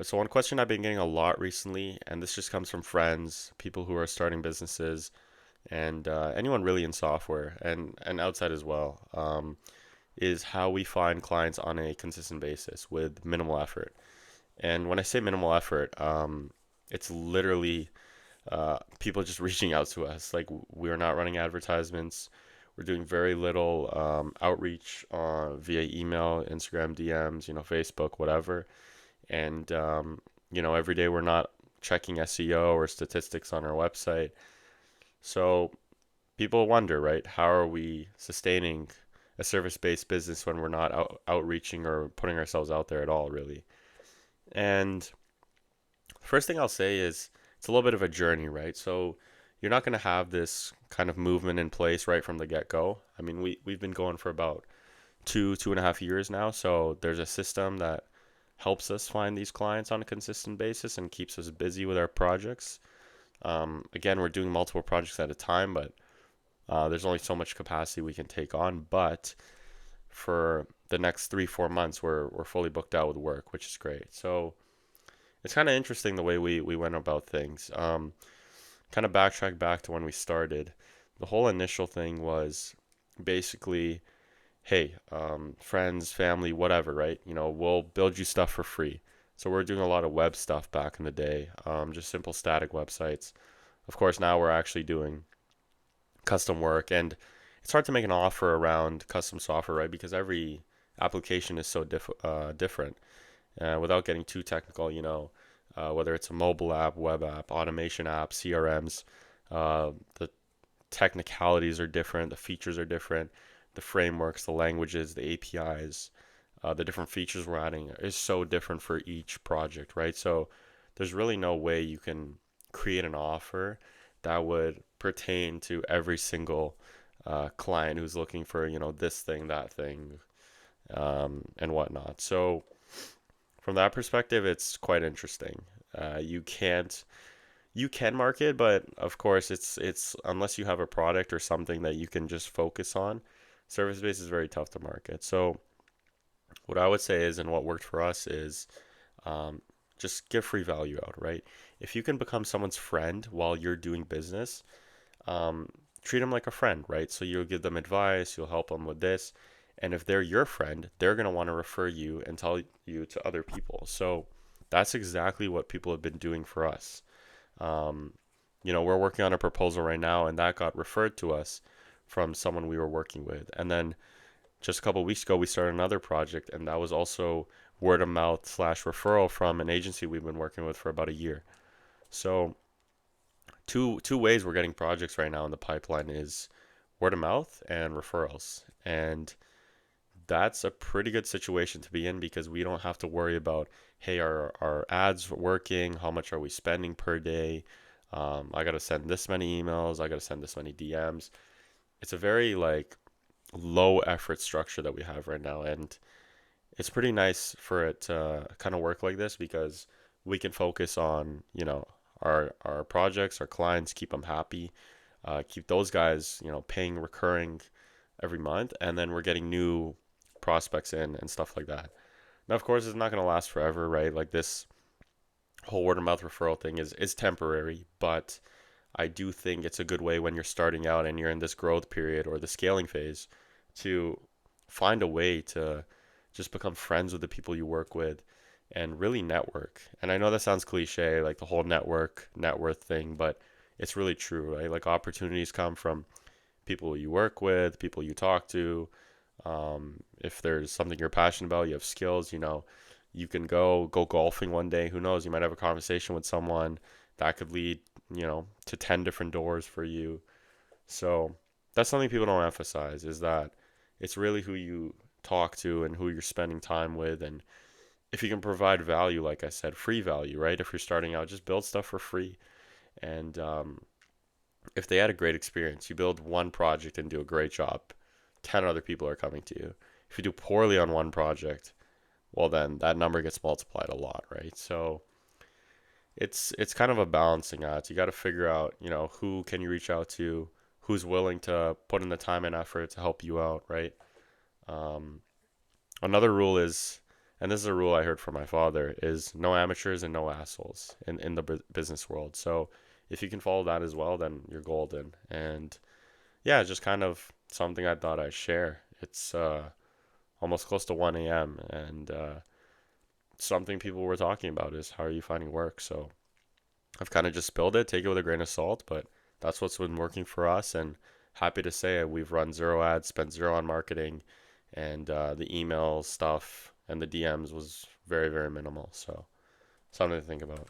So one question I've been getting a lot recently, and this just comes from friends, people who are starting businesses, and anyone really in software and outside as well, is how we find clients on a consistent basis with minimal effort. And when I say minimal effort, it's literally people just reaching out to us. Like we're not running advertisements. We're doing very little outreach via email, Instagram DMs, Facebook, whatever. And every day we're not checking SEO or statistics on our website. So people wonder, right? How are we sustaining a service-based business when we're not outreaching or putting ourselves out there at all, really? And first thing I'll say is it's a little bit of a journey, right? So you're not going to have this kind of movement in place right from the get-go. I mean, we've been going for about 2.5 years now, so there's a system that helps us find these clients on a consistent basis and keeps us busy with our projects. Again, we're doing multiple projects at a time, but there's only so much capacity we can take on. But for the next 3-4 months, we're fully booked out with work, which is great. So it's kind of interesting the way we went about things. Kind of backtrack back to when we started. The whole initial thing was basically, hey, friends, family, whatever, right? We'll build you stuff for free. So we're doing a lot of web stuff back in the day, just simple static websites. Of course, now we're actually doing custom work, and it's hard to make an offer around custom software, right? Because every application is so different. Without getting too technical, whether it's a mobile app, web app, automation app, CRMs, the technicalities are different, the features are different, the frameworks, the languages, the APIs, the different features we're adding is so different for each project, right? So there's really no way you can create an offer that would pertain to every single client who's looking for, this thing, that thing, and whatnot. So from that perspective, it's quite interesting. You can market, but of course, it's unless you have a product or something that you can just focus on, service based is very tough to market. So what I would say is, and what worked for us is, um, just give free value out, right? If you can become someone's friend while you're doing business, um, treat them like a friend, right? So you'll give them advice, you'll help them with this, and if they're your friend, they're gonna want to refer you and tell you to other people. So that's exactly what people have been doing for us. Um, we're working on a proposal right now, and that got referred to us from someone we were working with. And then just a couple of weeks ago, we started another project, and that was also word of mouth slash referral from an agency we've been working with for about a year. So two ways we're getting projects right now in the pipeline is word of mouth and referrals. And that's a pretty good situation to be in because we don't have to worry about, hey, are our ads working? How much are we spending per day? I got to send this many emails. I got to send this many DMs. It's a very like low effort structure that we have right now, and it's pretty nice for it to kind of work like this because we can focus on our projects, our clients, keep them happy, keep those guys paying recurring every month, and then we're getting new prospects in and stuff like that. Now, of course, it's not going to last forever, right? Like this whole word of mouth referral thing is temporary, but I do think it's a good way when you're starting out and you're in this growth period or the scaling phase to find a way to just become friends with the people you work with and really network. And I know that sounds cliche, like the whole net worth thing, but it's really true, right? Like opportunities come from people you work with, people you talk to. If there's something you're passionate about, you have skills, you can go golfing one day. Who knows? You might have a conversation with someone that could lead, to 10 different doors for you. So that's something people don't emphasize is that it's really who you talk to and who you're spending time with. And if you can provide value, like I said, free value, right? If you're starting out, just build stuff for free. And if they had a great experience, you build one project and do a great job, 10 other people are coming to you. If you do poorly on one project, well, then that number gets multiplied a lot, right? So it's kind of a balancing act. You got to figure out, who can you reach out to, who's willing to put in the time and effort to help you out, right? Um, Another rule is and this is a rule I heard from my father, is no amateurs and no assholes in the business world. So if you can follow that as well, then you're golden. And yeah, just kind of something I thought I'd share. It's almost close to 1 a.m. and something people were talking about is how are you finding work? So I've kind of just spilled it, take it with a grain of salt, but that's what's been working for us. And happy to say we've run zero ads, spent zero on marketing, and the email stuff and the DMs was very, very minimal. So something to think about.